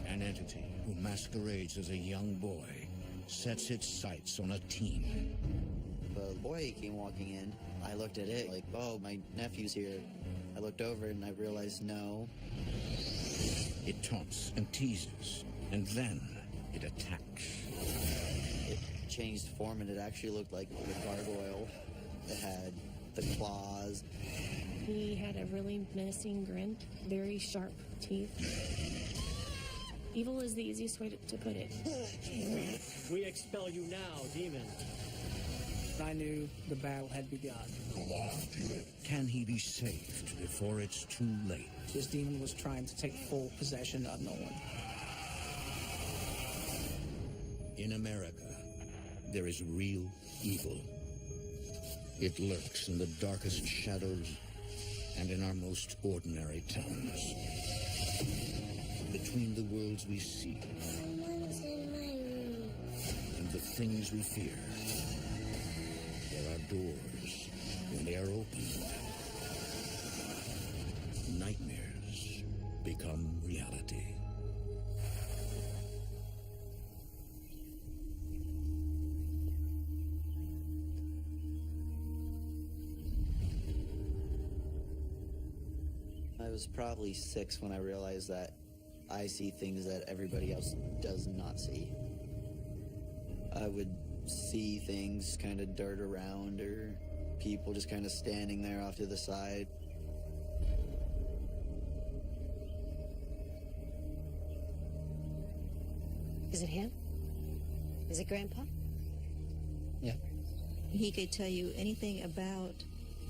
An entity who masquerades as a young boy sets its sights on a teen. The boy came walking in. I looked at it like, oh, my nephew's here. I looked over and I realized no. It taunts and teases, and then it attacks. It changed form and it actually looked like a gargoyle. It had the claws. He had a really menacing grin, very sharp teeth. Evil is the easiest way to put it. We expel you now, demon. I knew the battle had begun. Can he be saved before it's too late? This demon was trying to take full possession of Nolan. In America, there is real evil. It lurks in the darkest shadows and in our most ordinary towns. Between the worlds we see and the things we fear, there are doors. When they are opened, nightmares become reality. I was probably 6 when I realized that I see things that everybody else does not see. I would see things kind of dirt around or people just kind of standing there off to the side. Is it him? Is it Grandpa? Yeah. He could tell you anything about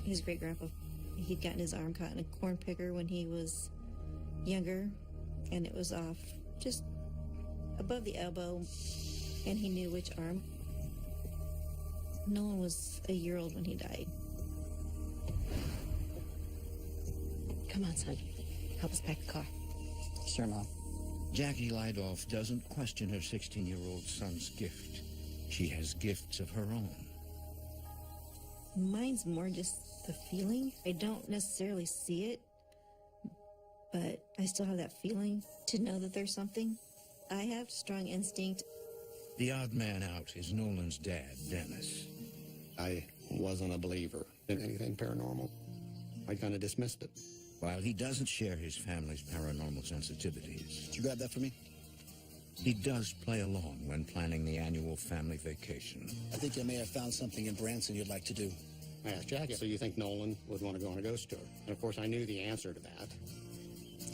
his great-grandpa. He'd gotten his arm caught in a corn picker when he was younger, and it was off just above the elbow, and he knew which arm. Nolan was a year old when he died. Come on, son. Help us pack the car. Sure, Mom. Jackie Lydoff doesn't question her 16-year-old son's gift. She has gifts of her own. Mine's more just the feeling. I don't necessarily see it, but I still have that feeling to know that there's something. I have strong instinct. The odd man out is Nolan's dad, Dennis. I wasn't a believer in anything paranormal. I kind of dismissed it. While he doesn't share his family's paranormal sensitivities, Did you grab that for me? he does play along when planning the annual family vacation. I think you may have found something in Branson you'd like to do. I asked Jackie, so you think Nolan would want to go on a ghost tour? And of course, I knew the answer to that.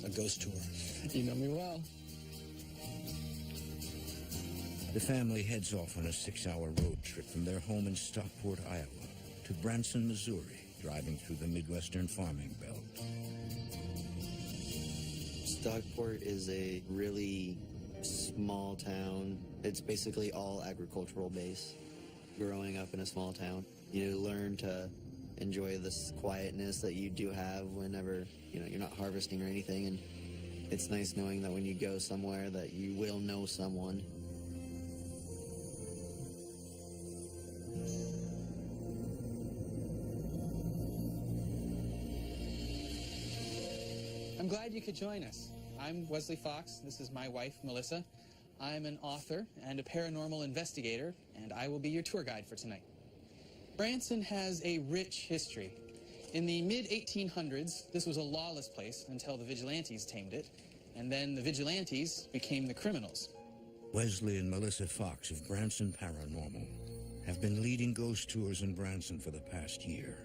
A ghost tour. You know me well. The family heads off on a 6-hour road trip from their home in Stockport, Iowa, to Branson, Missouri, driving through the Midwestern farming belt. Stockport is a really small town. It's basically all agricultural base. Growing up in a small town, you learn to enjoy this quietness that you do have whenever, you're not harvesting or anything. And it's nice knowing that when you go somewhere that you will know someone. I'm glad you could join us. I'm Wesley Fox. This is my wife, Melissa. I'm an author and a paranormal investigator, and I will be your tour guide for tonight. Branson has a rich history. In the mid-1800s, this was a lawless place until the vigilantes tamed it, and then the vigilantes became the criminals. Wesley and Melissa Fox of Branson Paranormal have been leading ghost tours in Branson for the past year.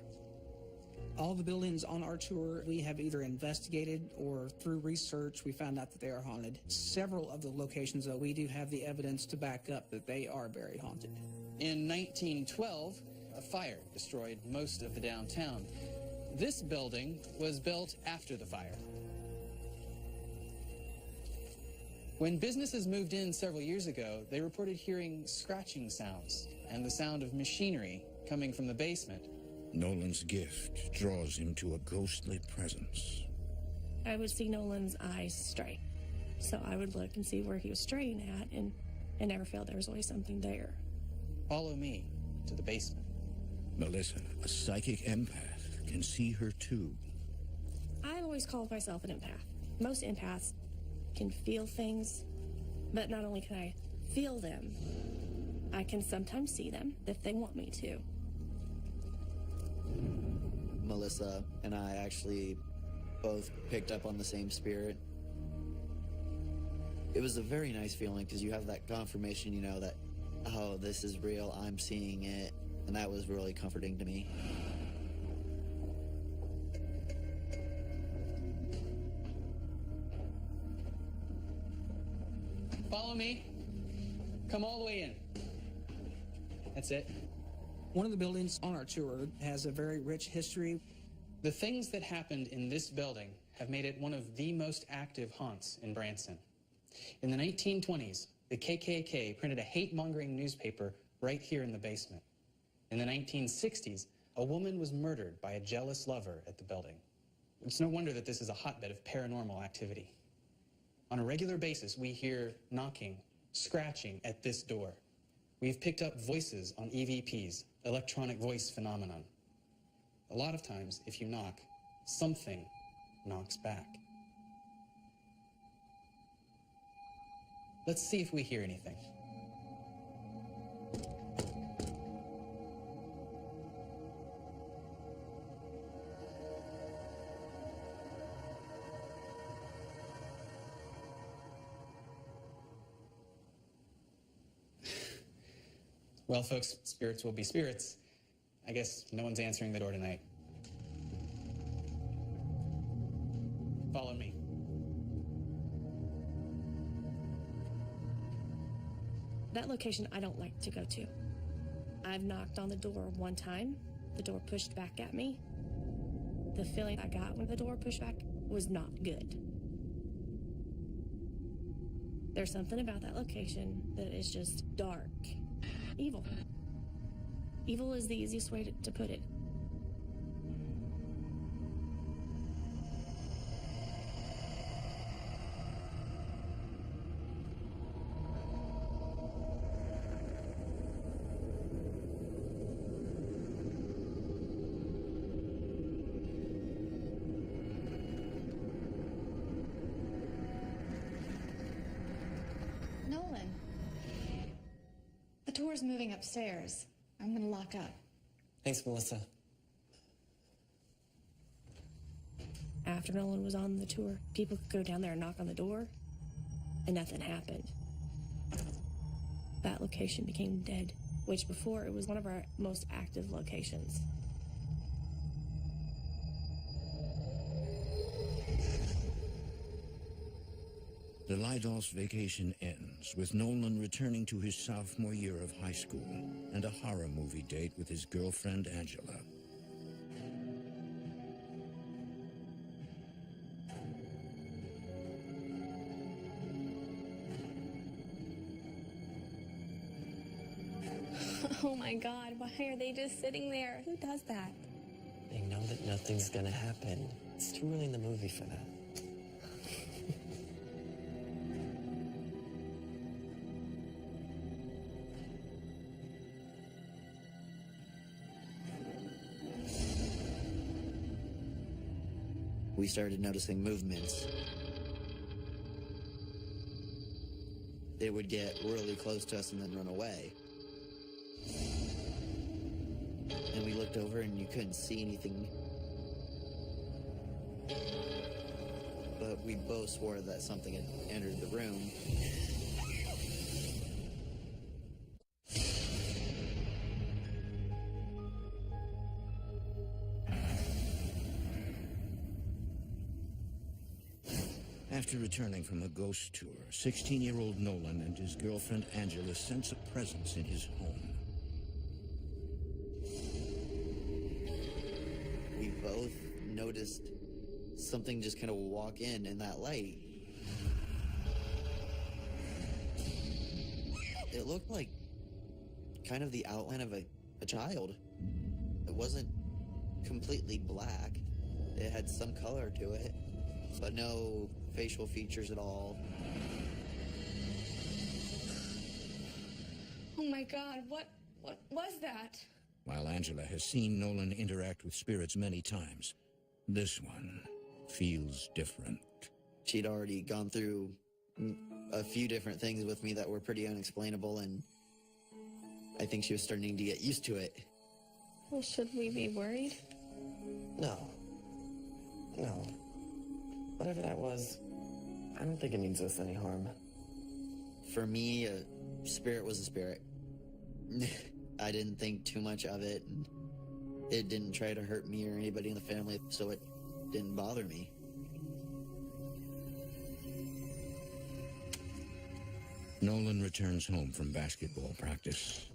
All the buildings on our tour, we have either investigated or through research, we found out that they are haunted. Several of the locations, though, we do have the evidence to back up that they are very haunted. In 1912, a fire destroyed most of the downtown. This building was built after the fire. When businesses moved in several years ago, they reported hearing scratching sounds and the sound of machinery coming from the basement. Nolan's gift draws him to a ghostly presence. I would see Nolan's eyes stray. So I would look and see where he was straying at, and it never failed. There was always something there. Follow me to the basement. Melissa, a psychic empath, can see her too. always called myself an empath. Most empaths can feel things, but not only can I feel them, I can sometimes see them if they want me to. Melissa and I actually both picked up on the same spirit. It was a very nice feeling because you have that confirmation, you know, that, oh, this is real, I'm seeing it, and that was really comforting to me. Follow me. Come all the way in. That's it. One of the buildings on our tour has a very rich history. The things that happened in this building have made it one of the most active haunts in Branson. In the 1920s, the KKK printed a hate-mongering newspaper right here in the basement. In the 1960s, a woman was murdered by a jealous lover at the building. It's no wonder that this is a hotbed of paranormal activity. On a regular basis, we hear knocking, scratching at this door. We've picked up voices on EVPs, electronic voice phenomenon. A lot of times, if you knock, something knocks back. Let's see if we hear anything. Well, folks, spirits will be spirits. I guess no one's answering the door tonight. Follow me. That location I don't like to go to. I've knocked on the door one time. The door pushed back at me. The feeling I got when the door pushed back was not good. There's something about that location that is just dark. Evil. Evil is the easiest way to put it. Nolan. The tour's moving upstairs. I'm gonna lock up. Thanks, Melissa. After Nolan was on the tour, people could go down there and knock on the door, and nothing happened. That location became dead, which before it was one of our most active locations. The Lydolf's vacation ends with Nolan returning to his sophomore year of high school and a horror movie date with his girlfriend Angela. Oh my God, why are they just sitting there? Who does that? They know that nothing's gonna happen. It's too early in the movie for that. We started noticing movements. They would get really close to us and then run away. And we looked over and you couldn't see anything. But we both swore that something had entered the room. After returning from a ghost tour, 16-year-old Nolan and his girlfriend Angela sense a presence in his home. We both noticed something just kind of walk in that light. It looked like kind of the outline of a child. It wasn't completely black. It had some color to it, but no facial features at all. Oh my God, what was that? While Angela has seen Nolan interact with spirits many times, this one feels different. She'd already gone through a few different things with me that were pretty unexplainable, and I think she was starting to get used to it. Well, should we be worried? No. No. Whatever that was, I don't think it means us any harm. For me, a spirit was a spirit. I didn't think too much of it, and it didn't try to hurt me or anybody in the family, so it didn't bother me. Nolan returns home from basketball practice.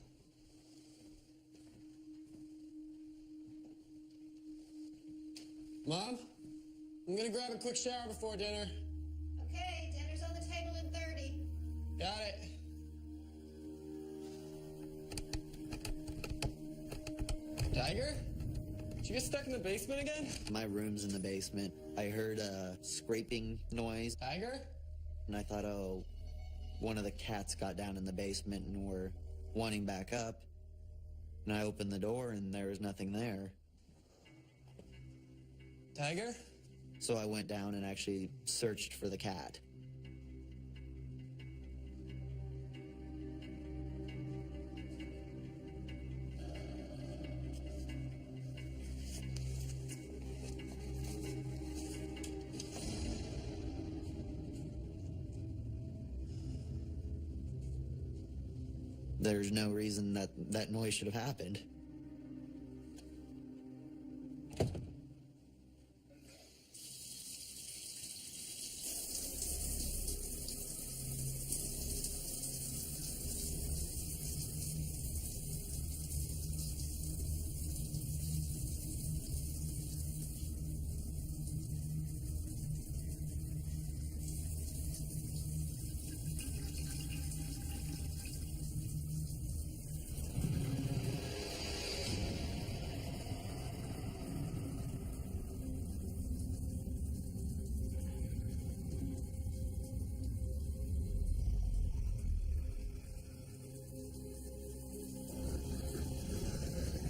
Mom, I'm gonna grab a quick shower before dinner. Okay, dinner's on the table in 30. Got it. Tiger? Did you get stuck in the basement again? My room's in the basement. I heard a scraping noise. Tiger? And I thought, oh, one of the cats got down in the basement and were wanting back up. And I opened the door and there was nothing there. Tiger? So I went down and actually searched for the cat. There's no reason that that noise should have happened.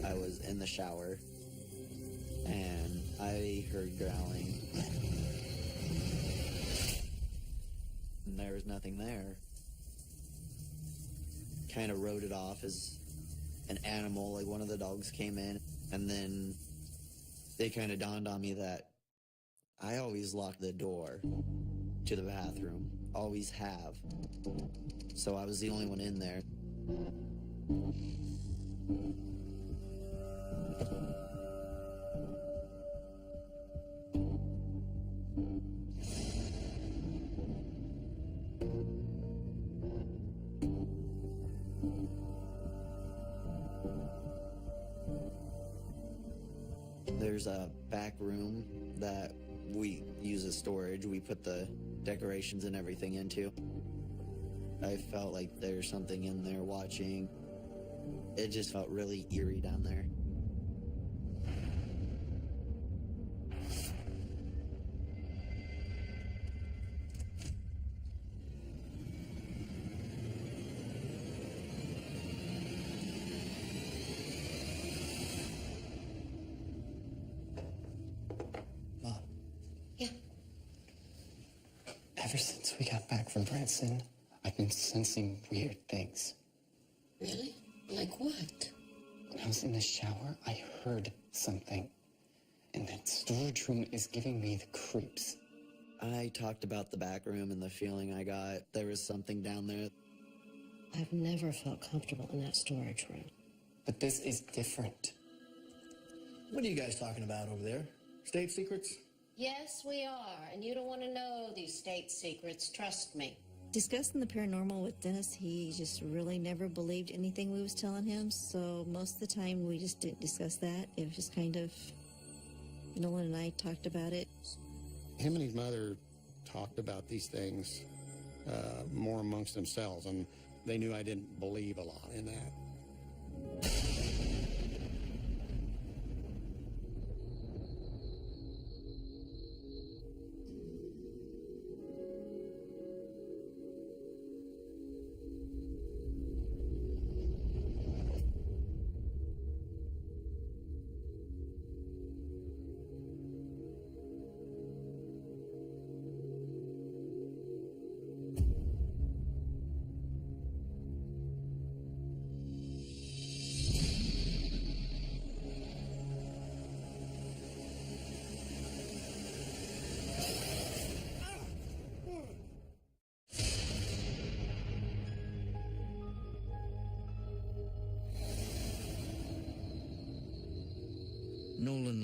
I was in the shower, and I heard growling. And there was nothing there. Kind of wrote it off as an animal, like one of the dogs came in, and then it kind of dawned on me that I always lock the door to the bathroom, always have. So I was the only one in there. There's a back room that we use as storage. We put the decorations and everything into. I felt like there's something in there watching. It just felt really eerie down there. Mom. Yeah. Ever since we got back from Branson, I've been sensing weird things. Really? Like what? When I was in the shower, I heard something. And that storage room is giving me the creeps. I talked about the back room and the feeling I got. There was something down there. I've never felt comfortable in that storage room. But this is different. What are you guys talking about over there? State secrets? Yes, we are. And you don't want to know these state secrets, trust me. Discussing the paranormal with Dennis, he just really never believed anything we was telling him, so most of the time we just didn't discuss that. It was just kind of, Nolan and I talked about it. Him and his mother talked about these things more amongst themselves, and they knew I didn't believe a lot in that.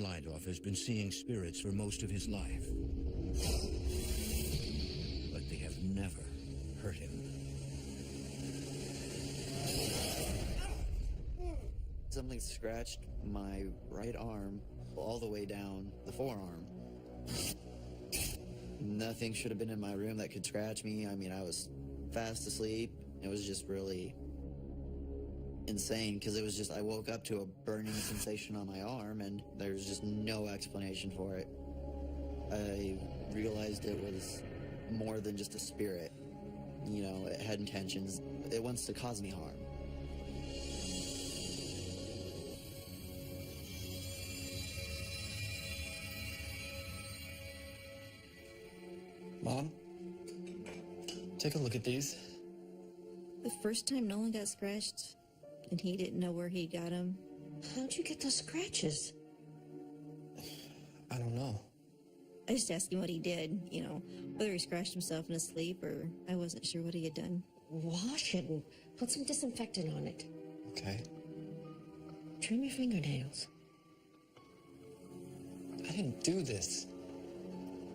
Lydoff has been seeing spirits for most of his life. But they have never hurt him. Something scratched my right arm all the way down the forearm. Nothing should have been in my room that could scratch me. I mean, I was fast asleep. It was just really insane because it was just, I woke up to a burning sensation on my arm and there was just no explanation for it. I realized it was more than just a spirit. You know, it had intentions. It wants to cause me harm. Mom, take a look at these. The first time Nolan got scratched, and he didn't know where he got them. How'd you get those scratches? I don't know. I just asked him what he did, you know, whether he scratched himself in his sleep or I wasn't sure what he had done. Wash it and put some disinfectant on it. Okay. Trim your fingernails. I didn't do this.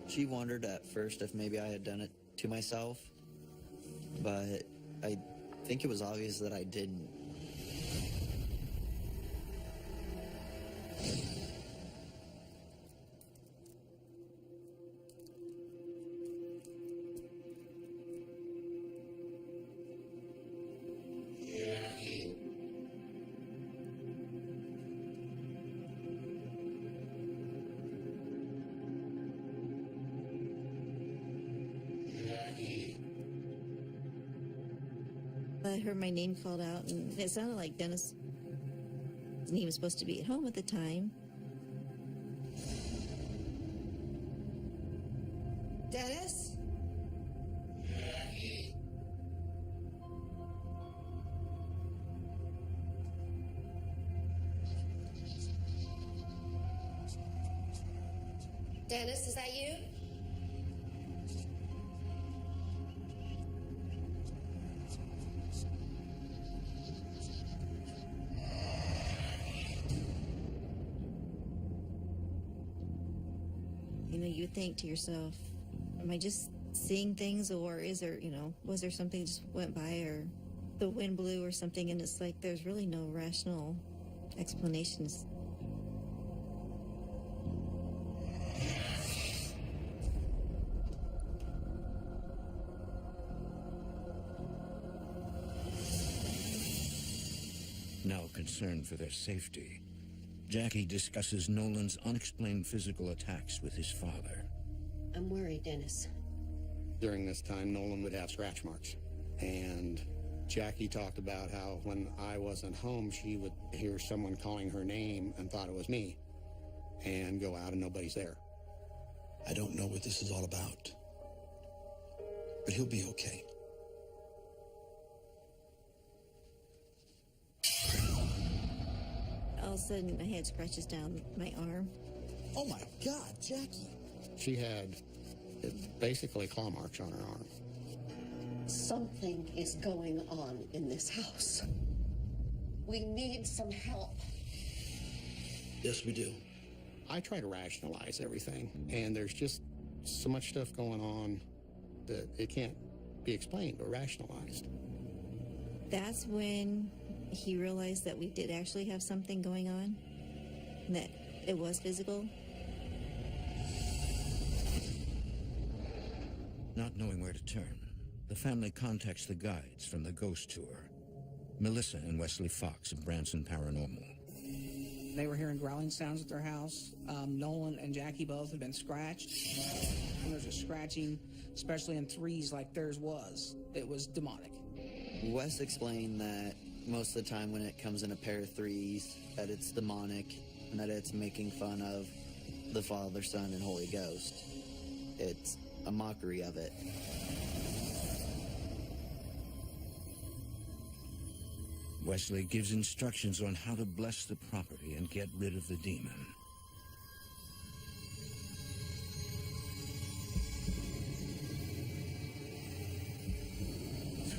She wondered at first if maybe I had done it to myself, but I think it was obvious that I didn't. I heard my name called out, and it sounded like Dennis. And he was supposed to be at home at the time. Dennis? Dennis, is that you? You know, you think to yourself, am I just seeing things, or is there, you know, was there something just went by, or the wind blew or something? And it's like there's really no rational explanations. Now concerned for their safety, Jackie discusses Nolan's unexplained physical attacks with his father. I'm worried, Dennis. During this time, Nolan would have scratch marks. And Jackie talked about how when I wasn't home, she would hear someone calling her name and thought it was me and go out and nobody's there. I don't know what this is all about, but he'll be okay. All of a sudden, I had scratches down my arm. Oh my God, Jackie. She had basically claw marks on her arm. Something is going on in this house. We need some help. Yes, we do. I try to rationalize everything, and there's just so much stuff going on that it can't be explained or rationalized. That's when he realized that we did actually have something going on, and that it was physical. Not knowing where to turn, the family contacts the guides from the ghost tour, Melissa and Wesley Fox of Branson Paranormal. They were hearing growling sounds at their house. Nolan and Jackie both had been scratched. And there's a scratching, especially in threes like theirs was. It was demonic. Wes explained that most of the time when it comes in a pair of threes, that it's demonic and that it's making fun of the Father, Son, and Holy Ghost. It's a mockery of it. Wesley gives instructions on how to bless the property and get rid of the demon.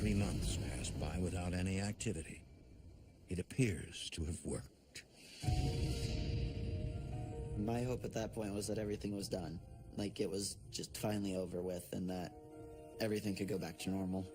Three months pass by without any activity. It appears to have worked. My hope at that point was that everything was done. Like, it was just finally over with and that everything could go back to normal.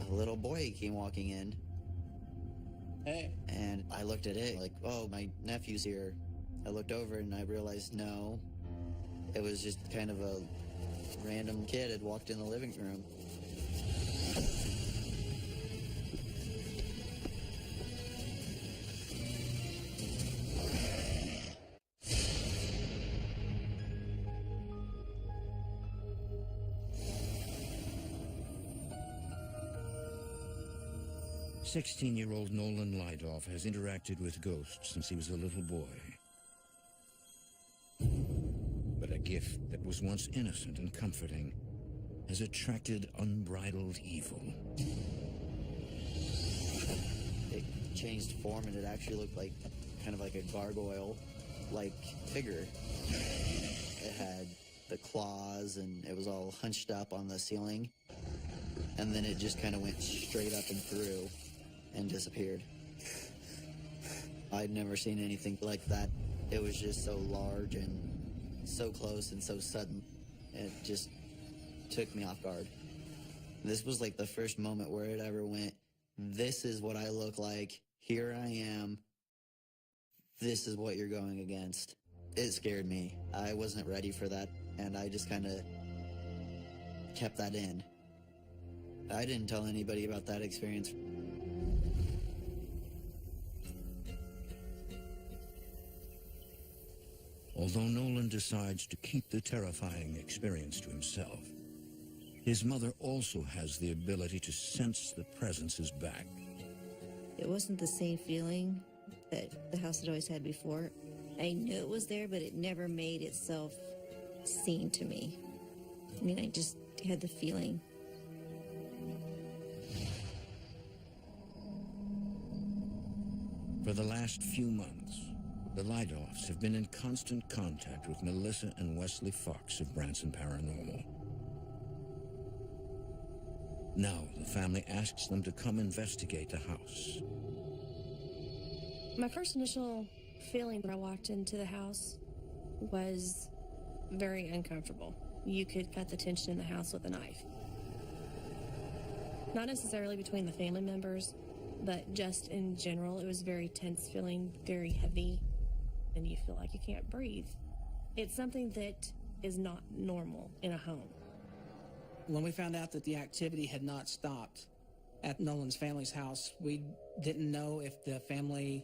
A little boy came walking in. Hey. And I looked at it like, oh, my nephew's here. I looked over and I realized, no, it was just kind of a random kid had walked in the living room. "16-year-old Nolan Lidoff has interacted with ghosts since he was a little boy. But a gift that was once innocent and comforting has attracted unbridled evil. It changed form and it actually looked like kind of like a gargoyle-like figure. It had the claws and it was all hunched up on the ceiling. And then it just kind of went straight up and through and disappeared. I'd never seen anything like that. It was just so large and so close and so sudden. It just took me off guard. This was like the first moment where it ever went, this is what I look like. Here I am. This is what you're going against. It scared me. I wasn't ready for that, and I just kind of kept that in. I didn't tell anybody about that experience. Although Nolan decides to keep the terrifying experience to himself, his mother also has the ability to sense the presence is back. It wasn't the same feeling that the house had always had before. I knew it was there, but it never made itself seen to me. I mean, I just had the feeling. For the last few months, the Lidoffs have been in constant contact with Melissa and Wesley Fox of Branson Paranormal. Now, the family asks them to come investigate the house. My first initial feeling when I walked into the house was very uncomfortable. You could cut the tension in the house with a knife. Not necessarily between the family members, but just in general, it was very tense feeling, very heavy, and you feel like you can't breathe. It's something that is not normal in a home. When we found out that the activity had not stopped at Nolan's family's house, we didn't know if the family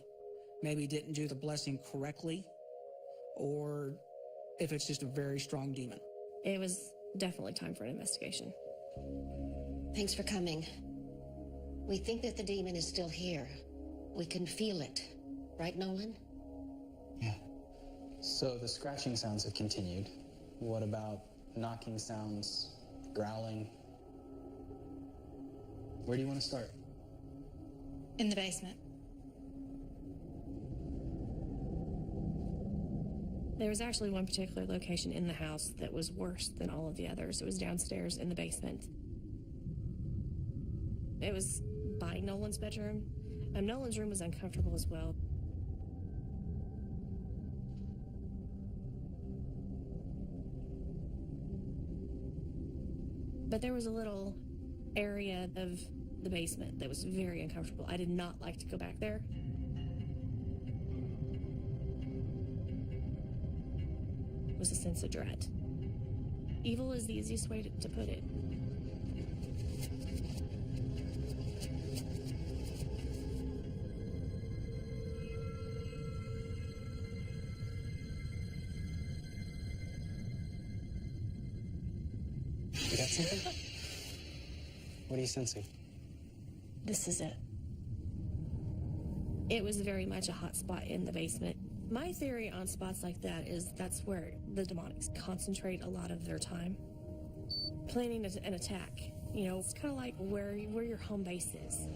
maybe didn't do the blessing correctly or if it's just a very strong demon. It was definitely time for an investigation. Thanks for coming. We think that the demon is still here. We can feel it. Right, Nolan? Yeah. So the scratching sounds have continued. What about knocking sounds, growling? Where do you want to start? In the basement. There was actually one particular location in the house that was worse than all of the others. It was downstairs in the basement. It was by Nolan's bedroom. Nolan's room was uncomfortable as well. But there was a little area of the basement that was very uncomfortable. I did not like to go back there. It was a sense of dread. Evil is the easiest way to put it. You got something? What are you sensing? This is it. It was very much a hot spot in the basement. My theory on spots like that is that's where the demonics concentrate a lot of their time. Planning an attack You know, it's kind of like where your home base is.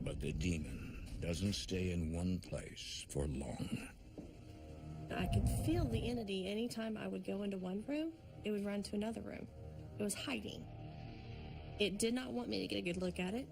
But the demon doesn't stay in one place for long. I could feel the entity anytime I would go into one room, it would run to another room. It was hiding. It did not want me to get a good look at it.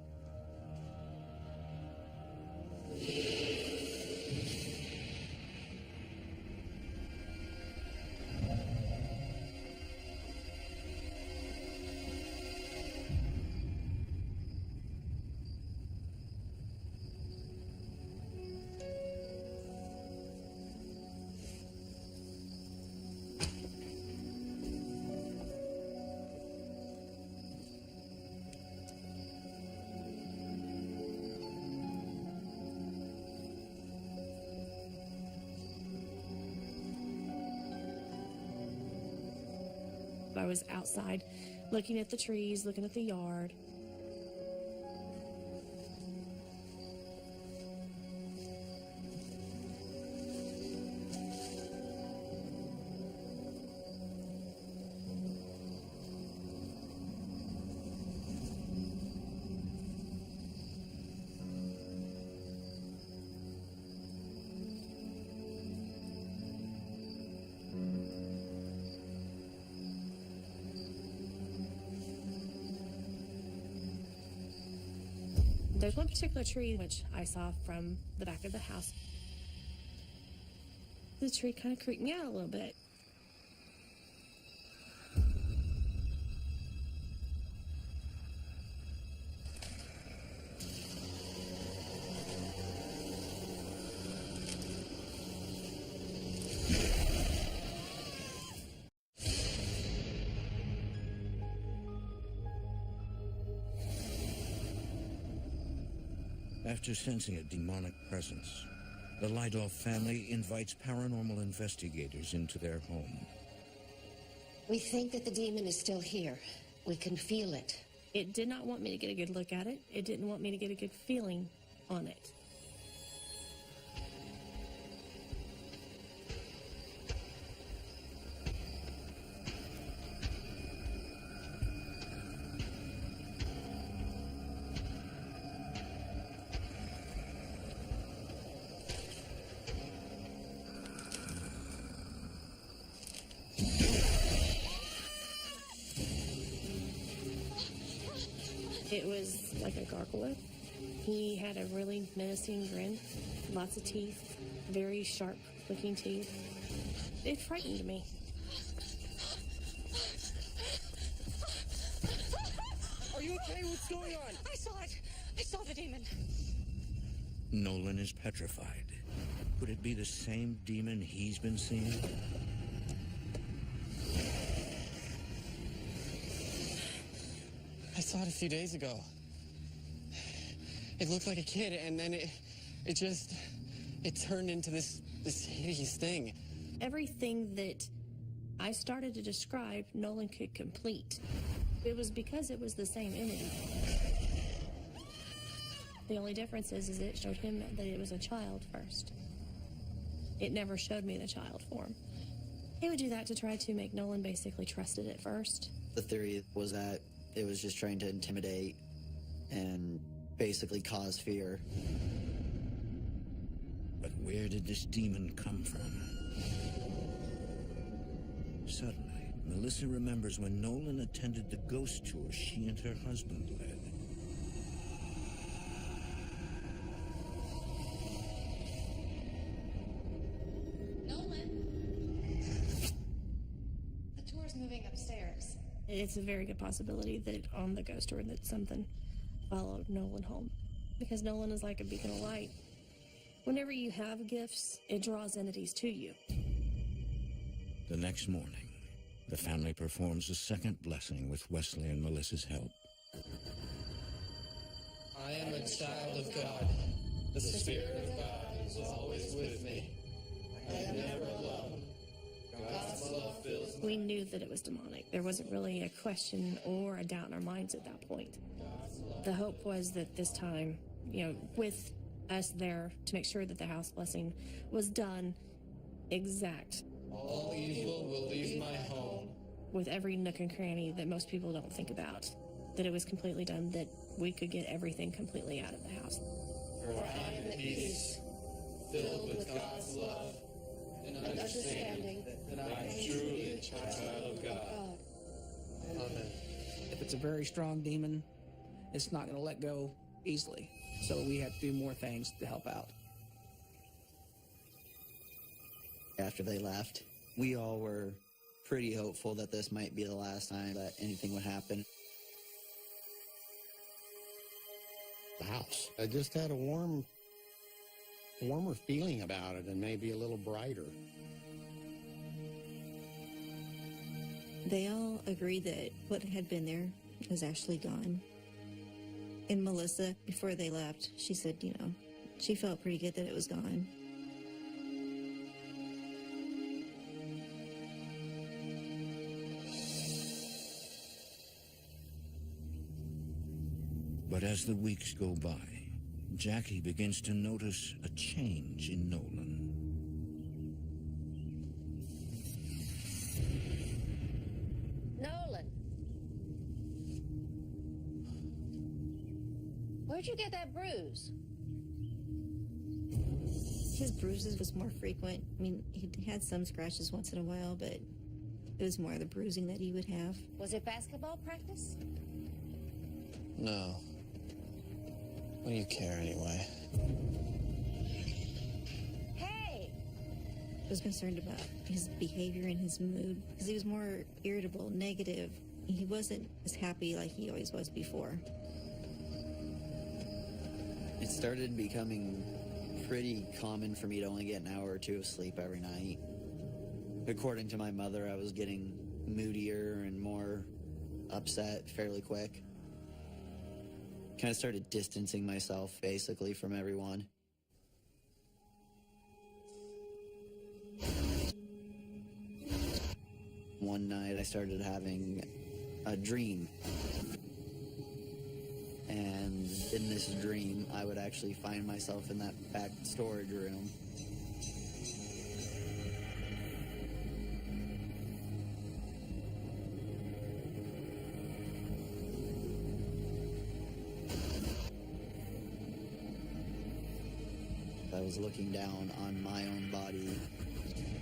I was outside looking at the trees, looking at the yard. There's one particular tree which I saw from the back of the house. The tree kind of creeped me out a little bit. After sensing a demonic presence, the Lydolf family invites paranormal investigators into their home. We think that the demon is still here. We can feel it. It did not want me to get a good look at it. It didn't want me to get a good feeling on it. It was like a gargoyle. He had a really menacing grin, lots of teeth, very sharp-looking teeth. It frightened me. Are you okay? What's going on? I saw it. I saw the demon. Nolan is petrified. Could it be the same demon he's been seeing? I saw it a few days ago. It looked like a kid, and then it turned into this hideous thing. Everything that I started to describe, Nolan could complete. It was because it was the same entity. The only difference is it showed him that it was a child first. It never showed me the child form. He would do that to try to make Nolan basically trust it at first. The theory was that it was just trying to intimidate and basically cause fear. But where did this demon come from? Suddenly, Melissa remembers when Nolan attended the ghost tour she and her husband led. Nolan? The tour's moving upstairs. It's a very good possibility that on the ghost tour that something followed Nolan home. Because Nolan is like a beacon of light. Whenever you have gifts, it draws entities to you. The next morning, the family performs a second blessing with Wesley and Melissa's help. I am a child of God. The Spirit of God is always with me. I am never alone. God's love fills me. We knew that it was demonic. There wasn't really a question or a doubt in our minds at that point. The hope was that this time, with us there to make sure that the house blessing was done exact. All evil will leave my home. With every nook and cranny that most people don't think about. That it was completely done, that we could get everything completely out of the house. For I am at peace, filled with God's love, and understanding that I am truly a child of God. Amen. If it's a very strong demon, it's not going to let go easily. So we have to do more things to help out. After they left, we all were pretty hopeful that this might be the last time that anything would happen. The house. I just had a warmer feeling about it, and maybe a little brighter. They all agreed that what had been there is actually gone. And Melissa, before they left, she said, she felt pretty good that it was gone. But as the weeks go by, Jackie begins to notice a change in Nolan. Nolan. Where'd you get that bruise? His bruises was more frequent. I mean, he had some scratches once in a while, but it was more the bruising that he would have. Was it basketball practice? No. What do you care anyway? Hey! I was concerned about his behavior and his mood because he was more irritable, negative. He wasn't as happy like he always was before. It started becoming pretty common for me to only get an hour or two of sleep every night. According to my mother, I was getting moodier and more upset fairly quick. Kind of started distancing myself, basically, from everyone. One night, I started having a dream. And in this dream, I would actually find myself in that back storage room. I was looking down on my own body.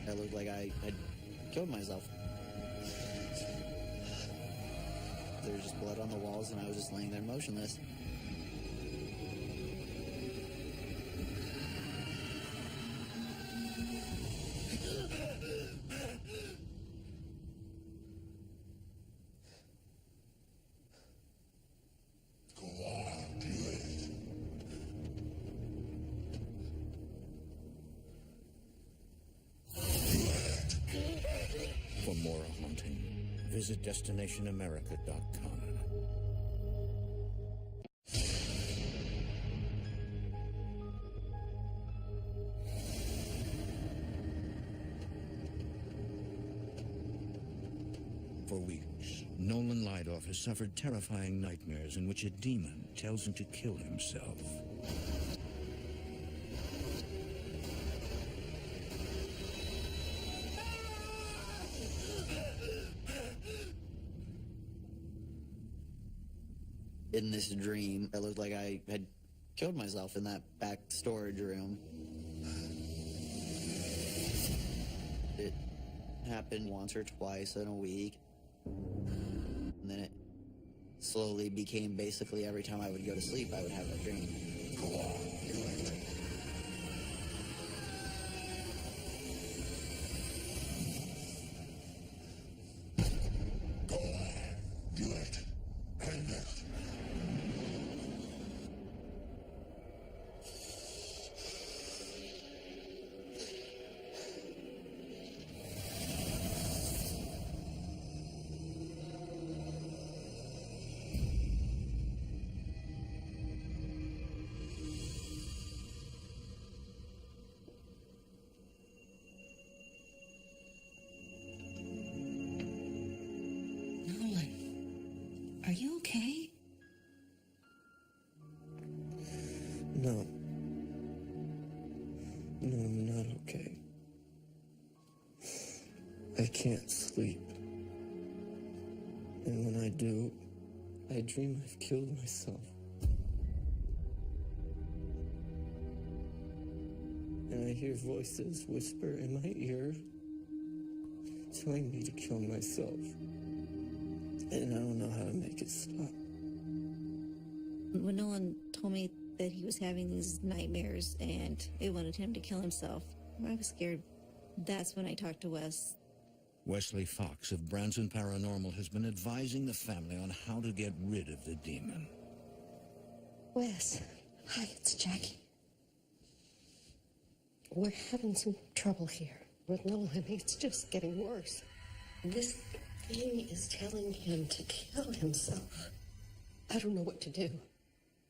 It looked like I had killed myself. There was just blood on the walls, and I was just laying there motionless. For more haunting, visit DestinationAmerica.com. For weeks, Nolan Lydoff has suffered terrifying nightmares in which a demon tells him to kill himself. In this dream, it looked like I had killed myself in that back storage room. It happened once or twice in a week. And then it slowly became basically every time I would go to sleep, I would have that dream. Nolan, are you okay? No. I can't sleep. And when I do, I dream I've killed myself. And I hear voices whisper in my ear, telling me to kill myself. And I don't know how to make it stop. When Nolan told me that he was having these nightmares and it wanted him to kill himself, I was scared. That's when I talked to Wes. Wesley Fox of Branson Paranormal has been advising the family on how to get rid of the demon. Wes, hi, it's Jackie. We're having some trouble here with Nolan. It's just getting worse. This thing is telling him to kill himself. I don't know what to do.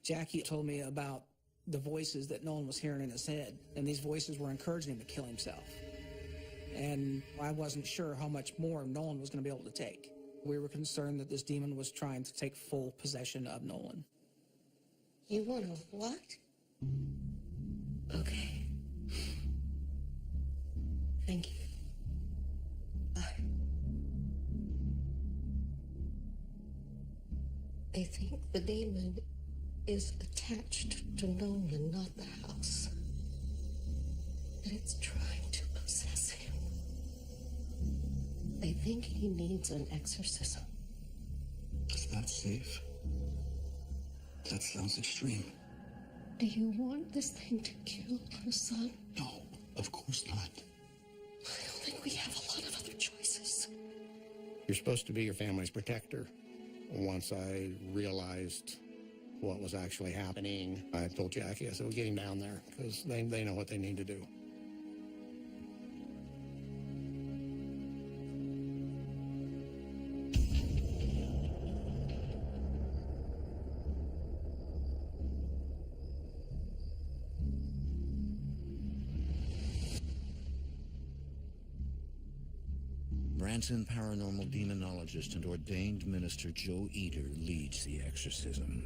Jackie told me about the voices that Nolan was hearing in his head, and these voices were encouraging him to kill himself. And I wasn't sure how much more Nolan was going to be able to take. We were concerned that this demon was trying to take full possession of Nolan. You want to what? Okay. Thank you. Bye. I think the demon is attached to Nolan, not the house. And it's trying to possess him. I think he needs an exorcism. Is that safe? That sounds extreme. Do you want this thing to kill our son? No, of course not. I don't think we have a lot of other choices. You're supposed to be your family's protector. Once I realized what was actually happening, I told Jackie, I said, we're getting down there because they know what they need to do. Branson paranormal demonologist and ordained minister Joe Eder leads the exorcism.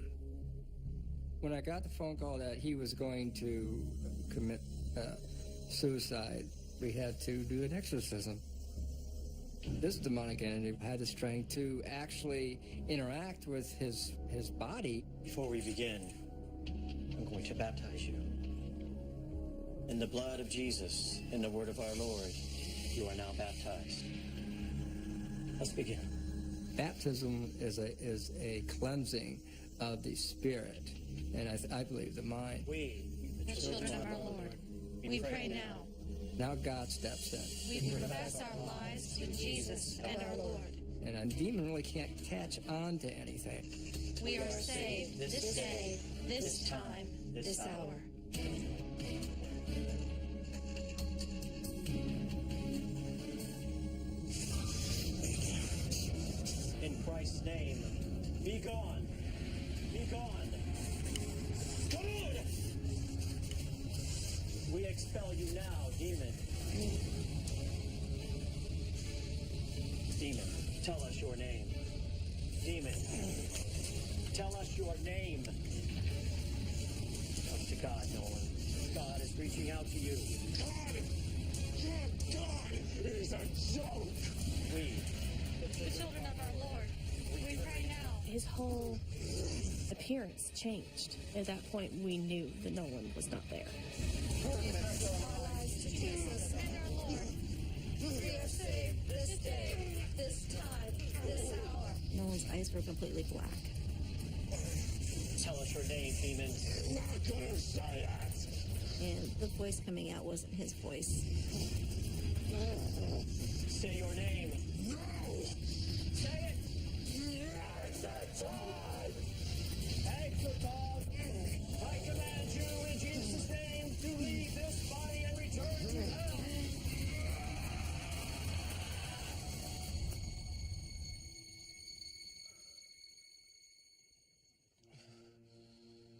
When I got the phone call that he was going to commit suicide, we had to do an exorcism. This demonic entity had the strength to actually interact with his body. Before we begin, I'm going to baptize you. In the blood of Jesus, in the word of our Lord, you are now baptized. Let's begin. Baptism is a cleansing of the spirit, and I believe the mind. We, The children of our Lord, we pray now. Now God steps in. We profess our lives to Jesus and our Lord. And a demon really can't catch on to anything. We are saved this day, this time, this hour. In Christ's name, be gone. Be gone. Good! We expel you now, demon. Demon, tell us your name. Demon, tell us your name. Come to God, Nolan. God is reaching out to you. God is a joke. The children of our Lord, we pray now. His whole appearance changed. At that point, we knew that Nolan was not there. We profess our lives to Jesus and our Lord. We are saved this day, this time, this hour. Nolan's eyes were completely black. Tell us your name, demon. I'm not gonna say it. And the voice coming out wasn't his voice. Say your name. No. Say it. Exorcist, I command you in Jesus' name to leave this body and return to hell.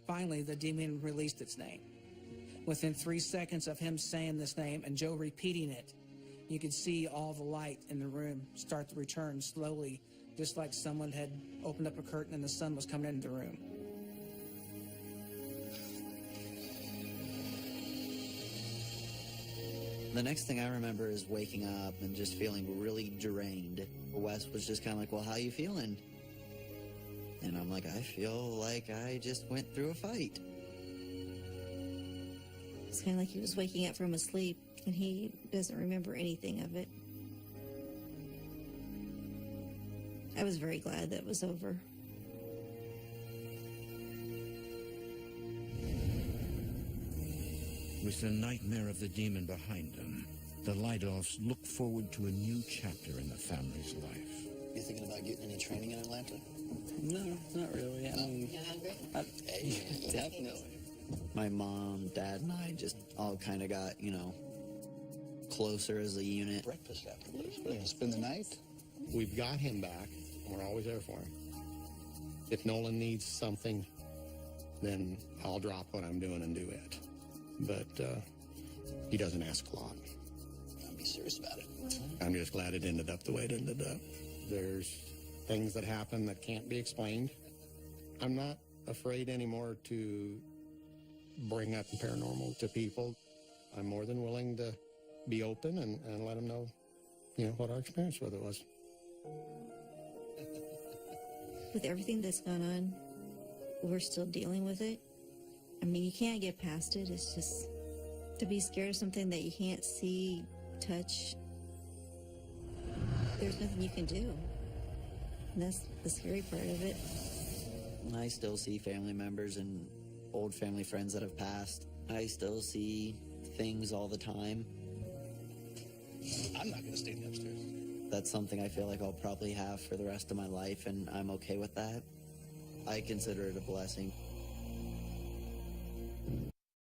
Finally, the demon released its name. Within 3 seconds of him saying this name and Joe repeating it, you could see all the light in the room start to return slowly, just like someone had opened up a curtain and the sun was coming into the room. The next thing I remember is waking up and just feeling really drained. Wes was just kind of like, well, how you feeling? And I'm like, I feel like I just went through a fight. It's kind of like he was waking up from a sleep and he doesn't remember anything of it. I was very glad that was over. With the nightmare of the demon behind them, the Lydolfs look forward to a new chapter in the family's life. You thinking about getting any training in Atlanta? No, not really. I mean, You hungry? definitely. My mom, dad, and I just all kind of got, closer as a unit. Breakfast afterwards. We're going to spend the night? We've got him back, and we're always there for him. If Nolan needs something, then I'll drop what I'm doing and do it. But he doesn't ask a lot. I'll be serious about it. I'm just glad it ended up the way it ended up. There's things that happen that can't be explained. I'm not afraid anymore to bring up paranormal to people. I'm more than willing to be open and let them know, what our experience with it was. With everything that's gone on, we're still dealing with it. I mean, you can't get past it. It's just to be scared of something that you can't see, touch. There's nothing you can do. And that's the scary part of it. I still see family members and old family friends that have passed. I still see things all the time. I'm not going to stay in the upstairs. That's something I feel like I'll probably have for the rest of my life, and I'm okay with that. I consider it a blessing.